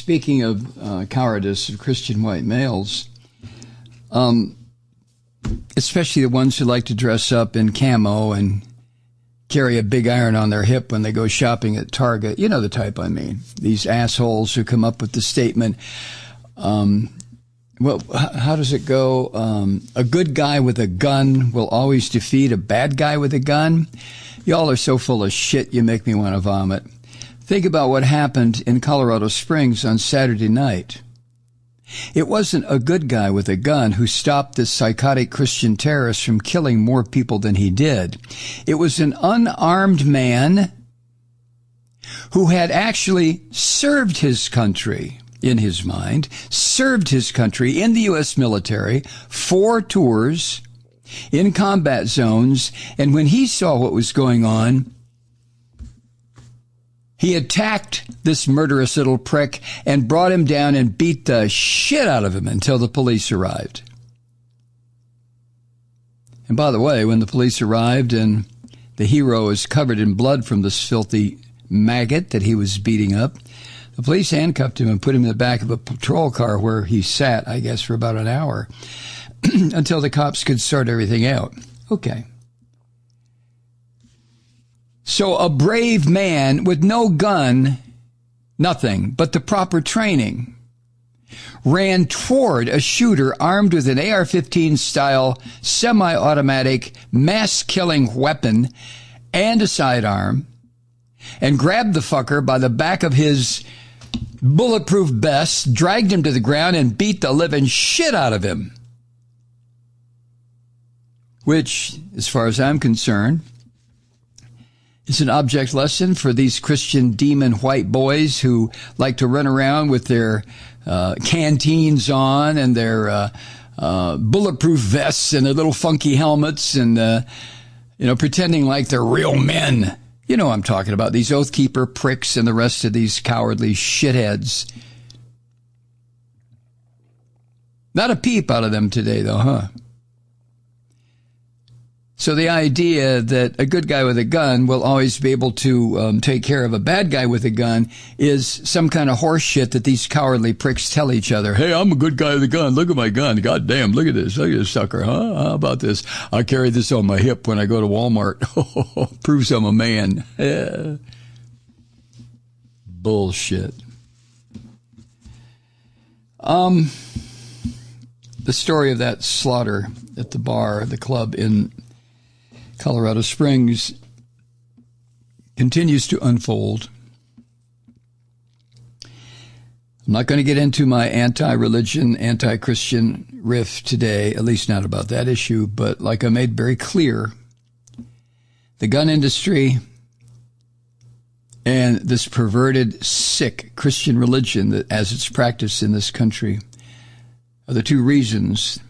speaking of cowardice of Christian white males, especially the ones who like to dress up in camo and carry a big iron on their hip when they go shopping at Target. You know the type I mean. These assholes who come up with the statement, well, how does it go? A good guy with a gun will always defeat a bad guy with a gun. Y'all are so full of shit, you make me want to vomit. Think about what happened in Colorado Springs on Saturday night. It wasn't a good guy with a gun who stopped this psychotic Christian terrorist from killing more people than he did. It was an unarmed man who had actually served his country, in his mind, served his country in the U.S. military, 4 tours in combat zones, and when he saw what was going on, he attacked this murderous little prick and brought him down and beat the shit out of him until the police arrived. And by the way, when the police arrived and the hero is covered in blood from this filthy maggot that he was beating up, the police handcuffed him and put him in the back of a patrol car where he sat, I guess, for about an hour until the cops could sort everything out. Okay. So a brave man with no gun, nothing, but the proper training, ran toward a shooter armed with an AR-15 style semi-automatic mass-killing weapon and a sidearm, and grabbed the fucker by the back of his bulletproof vest, dragged him to the ground, and beat the living shit out of him. Which, as far as I'm concerned, is an object lesson for these Christian demon white boys who like to run around with their canteens on and their bulletproof vests and their little funky helmets and, pretending like they're real men. You know what I'm talking about, these Oathkeeper pricks and the rest of these cowardly shitheads. Not a peep out of them today, though, huh? So the idea that a good guy with a gun will always be able to take care of a bad guy with a gun is some kind of horse shit that these cowardly pricks tell each other. Hey, I'm a good guy with a gun. Look at my gun. God damn, look at this. Look at this sucker, huh? How about this? I carry this on my hip when I go to Walmart. Proves I'm a man. Yeah. Bullshit. The story of that slaughter at the bar, the club in Colorado Springs, continues to unfold. I'm not going to get into my anti-religion, anti-Christian riff today, at least not about that issue, but like I made very clear, the gun industry and this perverted, sick Christian religion that as it's practiced in this country are the two reasons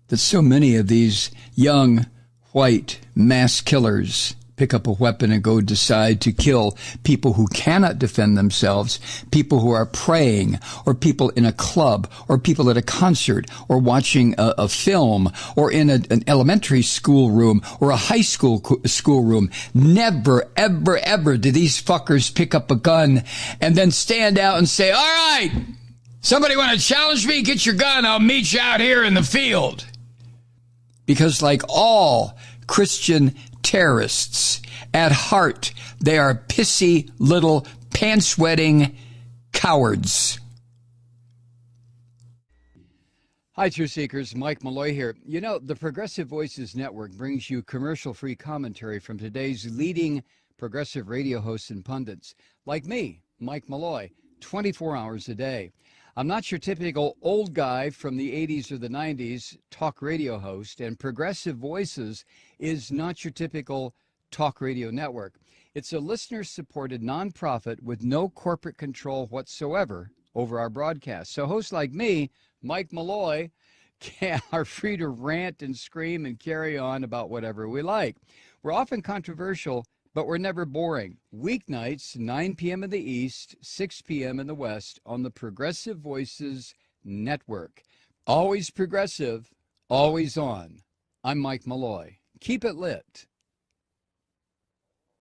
that so many of these young white mass killers pick up a weapon and go decide to kill people who cannot defend themselves, people who are praying, or people in a club, or people at a concert, or watching a film, or in an elementary school room, or a high school room. Never, ever, ever do these fuckers pick up a gun and then stand out and say, all right, somebody want to challenge me? Get your gun. I'll meet you out here in the field. Because like all Christian terrorists, at heart, they are pissy little pants-wetting cowards. Hi, Truth Seekers. Mike Malloy here. You know, the Progressive Voices Network brings you commercial-free commentary from today's leading progressive radio hosts and pundits, like me, Mike Malloy, 24 hours a day. I'm not your typical old guy from the 80s or the 90s talk radio host, and Progressive Voices is not your typical talk radio network. It's a listener-supported nonprofit with no corporate control whatsoever over our broadcast. So hosts like me, Mike Malloy, are free to rant and scream and carry on about whatever we like. We're often controversial, but we're never boring. Weeknights, 9 p.m. in the East, 6 p.m. in the West on the Progressive Voices Network. Always progressive, always on. I'm Mike Malloy. Keep it lit.